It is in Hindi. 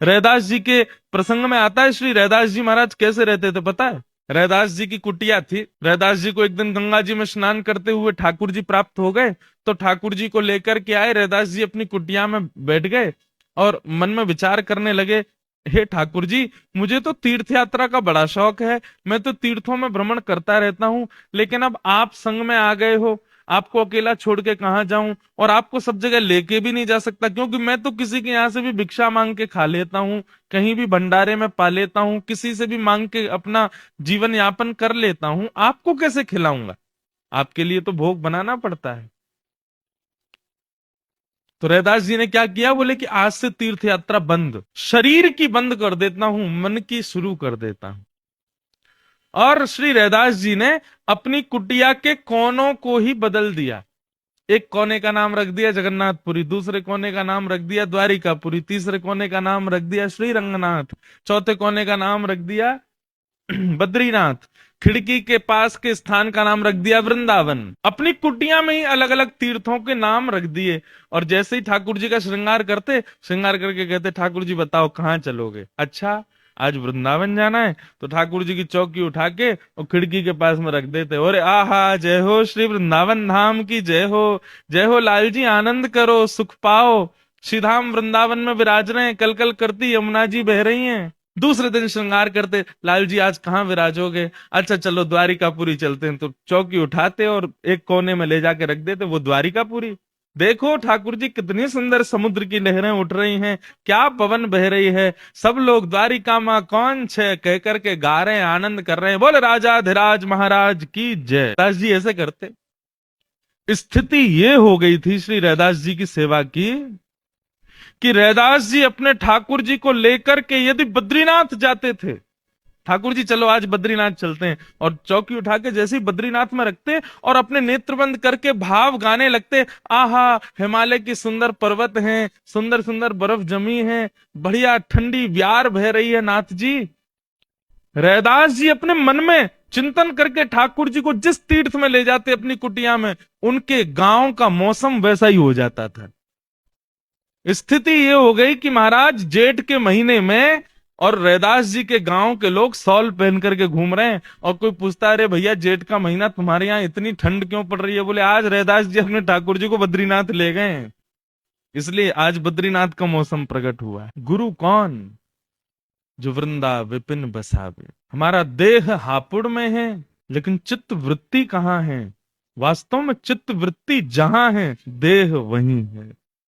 रैदास जी के प्रसंग में आता है श्री रैदास जी महाराज कैसे रहते थे पता है। रैदास जी की कुटिया थी। रैदास जी को एक दिन गंगा जी में स्नान करते हुए ठाकुर जी प्राप्त हो गए। तो ठाकुर जी को लेकर के आए। रैदास जी अपनी कुटिया में बैठ गए और मन में विचार करने लगे, हे ठाकुर जी, मुझे तो तीर्थ यात्रा का बड़ा शौक है। मैं तो तीर्थों में भ्रमण करता रहता हूँ, लेकिन अब आप संग में आ गए हो, आपको अकेला छोड़ के कहाँ जाऊं, और आपको सब जगह लेके भी नहीं जा सकता, क्योंकि मैं तो किसी के यहाँ से भी भिक्षा मांग के खा लेता हूँ, कहीं भी भंडारे में पा लेता हूँ, किसी से भी मांग के अपना जीवन यापन कर लेता हूँ, आपको कैसे खिलाऊंगा? आपके लिए तो भोग बनाना पड़ता है। तो रैदास जी ने क्या किया, बोले कि आज से तीर्थ यात्रा बंद, शरीर की बंद कर देता हूं, मन की शुरू कर देता हूं। और श्री रैदास जी ने अपनी कुटिया के कोनों को ही बदल दिया। एक कोने का नाम रख दिया जगन्नाथपुरी, दूसरे कोने का नाम रख दिया द्वारिकापुरी, तीसरे कोने का नाम रख दिया श्री रंगनाथ, चौथे कोने का नाम रख दिया बद्रीनाथ, खिड़की के पास के स्थान का नाम रख दिया वृंदावन। अपनी कुटिया में ही अलग अलग तीर्थों के नाम रख दिए। और जैसे ही ठाकुर जी का श्रृंगार करते, श्रृंगार करके कहते, ठाकुर जी बताओ कहाँ चलोगे? अच्छा, आज वृंदावन जाना है। तो ठाकुर जी की चौकी उठा के और खिड़की के पास में रख देते, और आहा, जय हो श्री वृंदावन धाम की जय हो, जय हो लाल जी, आनंद करो, सुख पाओ, श्रीधाम वृंदावन में विराज रहे हैं, कल कल करती यमुना जी बह रही हैं। दूसरे दिन श्रृंगार करते, लाल जी आज कहाँ विराजोगे? अच्छा चलो द्वारिकापुरी चलते हैं। तो चौकी उठाते और एक कोने में ले जाके रख देते, वो द्वारिकापुरी। देखो ठाकुर जी, कितनी सुंदर समुद्र की लहरें उठ रही हैं, क्या पवन बह रही है, सब लोग द्वारिका माँ कौन छे कह करके गा रहे हैं, आनंद कर रहे हैं, बोले राजाधिराज महाराज की जय। दास जी ऐसे करते। स्थिति ये हो गई थी श्री रैदास जी की सेवा की, कि रैदास जी अपने ठाकुर जी को लेकर के यदि बद्रीनाथ जाते थे, ठाकुर जी चलो आज बद्रीनाथ चलते हैं, और चौकी उठा के जैसे ही बद्रीनाथ में रखते और अपने नेत्र बंद करके भाव गाने लगते, आहा, हिमालय की सुंदर पर्वत हैं, सुंदर सुंदर बर्फ जमी है, बढ़िया ठंडी ब्यार बह रही है नाथ जी। रैदास जी अपने मन में चिंतन करके ठाकुर जी को जिस तीर्थ में ले जाते अपनी कुटिया में, उनके गांव का मौसम वैसा ही हो जाता था। स्थिति ये हो गई कि महाराज जेठ के महीने में और रैदास जी के गांव के लोग सॉल पहन करके घूम रहे हैं, और कोई पूछता है, अरे भैया जेठ का महीना, तुम्हारे यहाँ इतनी ठंड क्यों पड़ रही है? बोले आज रैदास जी अपने ठाकुर जी को बद्रीनाथ ले गए हैं, इसलिए आज बद्रीनाथ का मौसम प्रकट हुआ है। गुरु कौन? जो वृंदा विपिन बसावे। हमारा देह हापुड़ में है, लेकिन चित्त वृत्ति कहाँ है? वास्तव में चित्त वृत्ति जहां है, देह वहीं है।